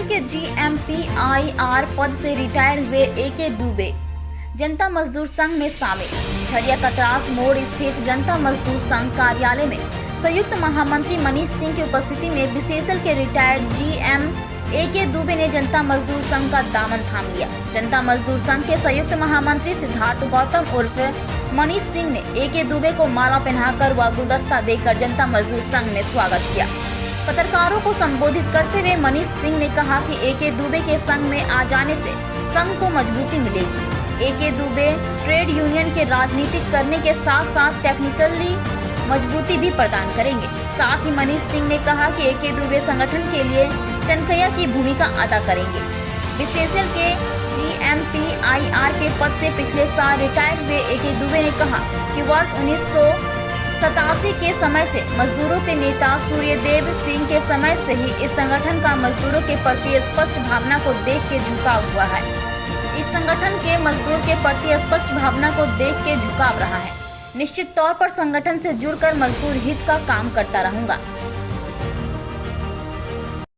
के GMPIR पद से रिटायर हुए AK दुबे जनता मजदूर संघ में शामिल। झरिया कतरास मोड़ स्थित जनता मजदूर संघ कार्यालय में संयुक्त महामंत्री मनीष सिंह की उपस्थिति में बीसीएसएल के रिटायर्ड GM AK दुबे ने जनता मजदूर संघ का दामन थाम लिया। जनता मजदूर संघ के संयुक्त महामंत्री सिद्धार्थ गौतम उर्फ मनीष सिंह ने AK दुबे को माला पहनाकर व गुलदस्ता देकर जनता मजदूर संघ में स्वागत किया। पत्रकारों को संबोधित करते हुए मनीष सिंह ने कहा कि AK दुबे के संघ में आ जाने से संघ को मजबूती मिलेगी। AK दुबे ट्रेड यूनियन के राजनीतिक करने के साथ साथ टेक्निकली मजबूती भी प्रदान करेंगे। साथ ही मनीष सिंह ने कहा कि AK दुबे संगठन के लिए चनकैया की भूमिका अदा करेंगे। बीसीएसएल के GMPIR के पद से पिछले साल रिटायर हुए AK दुबे ने कहा कि वर्ष 1987 के समय से मजदूरों के नेता सूर्यदेव सिंह के समय से ही इस संगठन का मजदूरों के प्रति स्पष्ट भावना को देख के झुकाव हुआ है। इस संगठन के मजदूर के प्रति स्पष्ट भावना को देख के झुकाव रहा है। निश्चित तौर पर संगठन से जुड़कर मजदूर हित का काम करता रहूंगा।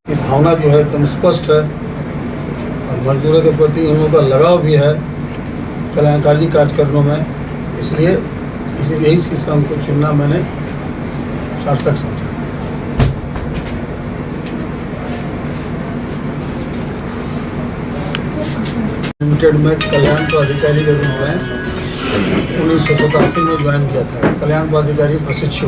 ये भावना जो है एकदम स्पष्ट है और मजदूरों के प्रति इन लोगों का लगाव भी है कल्याणकारी कार्यक्रमों में, इसलिए यही संघ को चुनना मैंने सार्थक समझा। लिमिटेड में कल्याण पदाधिकारी के रूप में 1987 में ज्वाइन किया था, कल्याण पदाधिकारी प्रशिक्षु।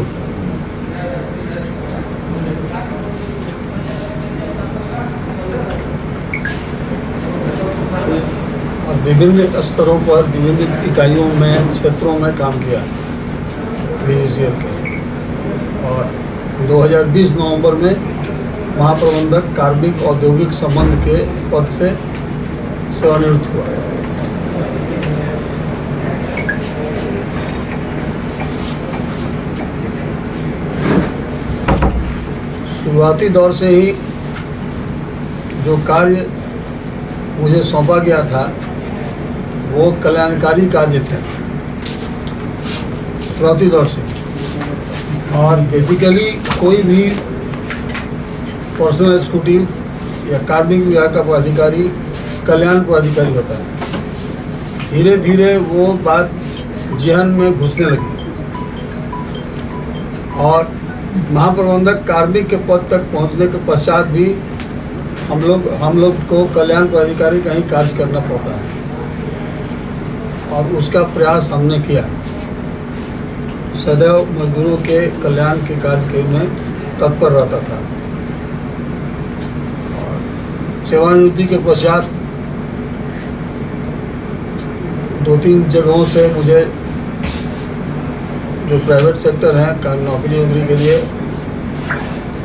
और विभिन्न स्तरों पर विभिन्न इकाइयों में क्षेत्रों में काम किया बीसीएल के। और 2020 नवंबर में महाप्रबंधक कार्मिक औद्योगिक संबंध के पद से सेवानिवृत्त हुआ। शुरुआती दौर से ही जो कार्य मुझे सौंपा गया था वो कल्याणकारी कार्य थे शुरुआती दौर से। और बेसिकली कोई भी पर्सनल एग्जीक्यूटिव या कार्मिक विभाग का पदाधिकारी कल्याण पदाधिकारी होता है। धीरे धीरे वो बात जहन में घुसने लगी और महाप्रबंधक कार्मिक के पद तक पहुंचने के पश्चात भी हम लोग को कल्याण पदाधिकारी का ही कार्य करना पड़ता है और उसका प्रयास हमने किया। सदैव मजदूरों के कल्याण के कार्य में तत्पर रहता था। और सेवानिवृत्ति के पश्चात 2-3 जगहों से मुझे जो प्राइवेट सेक्टर हैं का नौकरी के लिए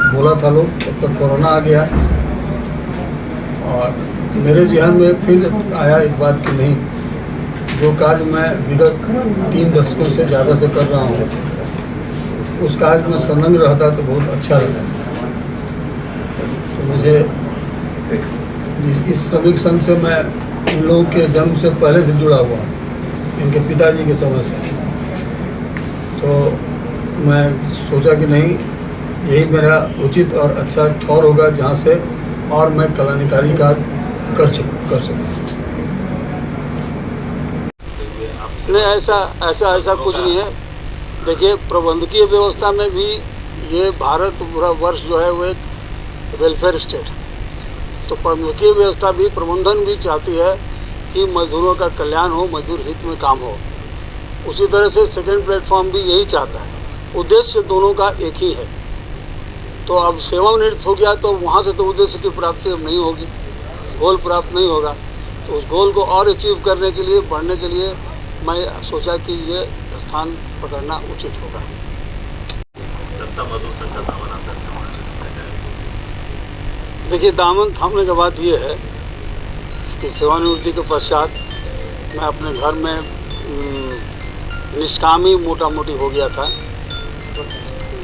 बोला था लोग, तब तक कोरोना आ गया और मेरे जहन में फिर आया एक बात कि नहीं, जो कार्य मैं विगत 3 दशकों से ज़्यादा से कर रहा हूँ उस कार्य में संलग्न रहता तो बहुत अच्छा रहता। तो मुझे इस श्रमिक संघ से मैं इन लोगों के जन्म से पहले से जुड़ा हुआ हूँ, इनके पिताजी के समय से। तो मैं सोचा कि नहीं, यही मेरा उचित और अच्छा ठौर होगा जहाँ से और मैं कल्याणकारी कार्य कर सकूँ। नहीं, ऐसा कुछ नहीं है। देखिए, प्रबंधकीय व्यवस्था में भी ये भारत वर्ष जो है वो एक वेलफेयर स्टेट है। तो प्रबंधकीय व्यवस्था भी, प्रबंधन भी चाहती है कि मजदूरों का कल्याण हो, मजदूर हित में काम हो। उसी तरह से सेकेंड प्लेटफॉर्म भी यही चाहता है। उद्देश्य दोनों का एक ही है। तो अब सेवानिवृत्त हो गया तो वहाँ से तो उद्देश्य की प्राप्ति अब नहीं होगी, गोल प्राप्त नहीं होगा। तो उस गोल को और अचीव करने के लिए, बढ़ने के लिए मैं सोचा कि ये स्थान पकड़ना उचित होगा। देखिए, दामन थामने के बाद ये है कि सेवानिवृत्ति के पश्चात मैं अपने घर में निष्कामी मोटा मोटी हो गया था।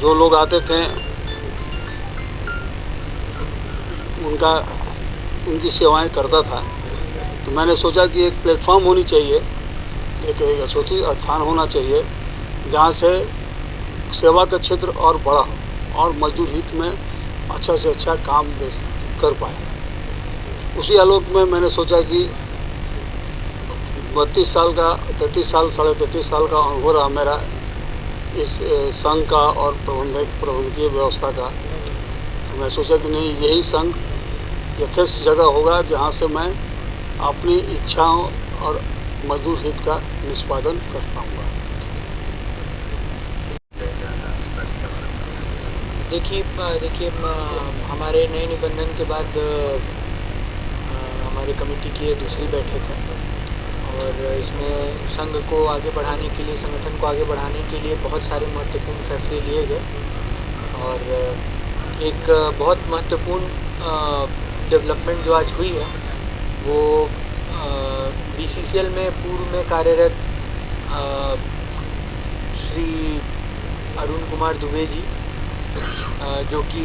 जो लोग आते थे उनकी सेवाएं करता था। तो मैंने सोचा कि एक प्लेटफॉर्म होनी चाहिए, एक यथोचित स्थान होना चाहिए जहाँ से सेवा का क्षेत्र और बड़ा हो और मजदूर हित में अच्छा से अच्छा काम कर पाए। उसी आलोक में मैंने सोचा कि 32 साल का 33 साल 33.5 साल का अनुभव रहा मेरा इस संघ का और प्रबंधकीय व्यवस्था का। तो मैं सोचा कि नहीं, यही संघ यथेष्ट जगह होगा जहां से मैं अपनी इच्छाओं और मजदूर हित का निष्पादन कर पाऊंगा। देखिए हमारे नए निबंधन के बाद हमारी कमेटी की ये दूसरी बैठक है और इसमें संघ को आगे बढ़ाने के लिए, संगठन को आगे बढ़ाने के लिए बहुत सारे महत्वपूर्ण फैसले लिए गए और एक बहुत महत्वपूर्ण डेवलपमेंट जो आज हुई है वो BCCL में पूर्व में कार्यरत श्री अरुण कुमार दुबे जी, जो कि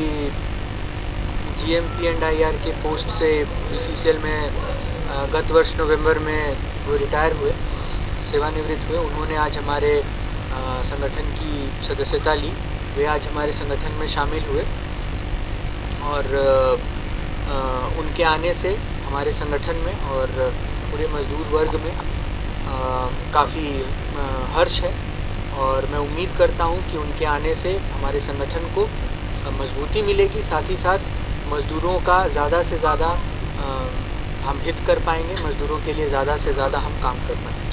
GMP&IR के पोस्ट से BCCL में गत वर्ष नवंबर में वो रिटायर हुए, सेवानिवृत्त हुए। उन्होंने आज हमारे संगठन की सदस्यता ली। वे आज हमारे संगठन में शामिल हुए और उनके आने से हमारे संगठन में और पूरे मजदूर वर्ग में काफ़ी हर्ष है और मैं उम्मीद करता हूं कि उनके आने से हमारे संगठन को मजबूती मिलेगी, साथ ही साथ मजदूरों का ज़्यादा से ज़्यादा हम हित कर पाएंगे, मजदूरों के लिए ज़्यादा से ज़्यादा हम काम कर पाएंगे।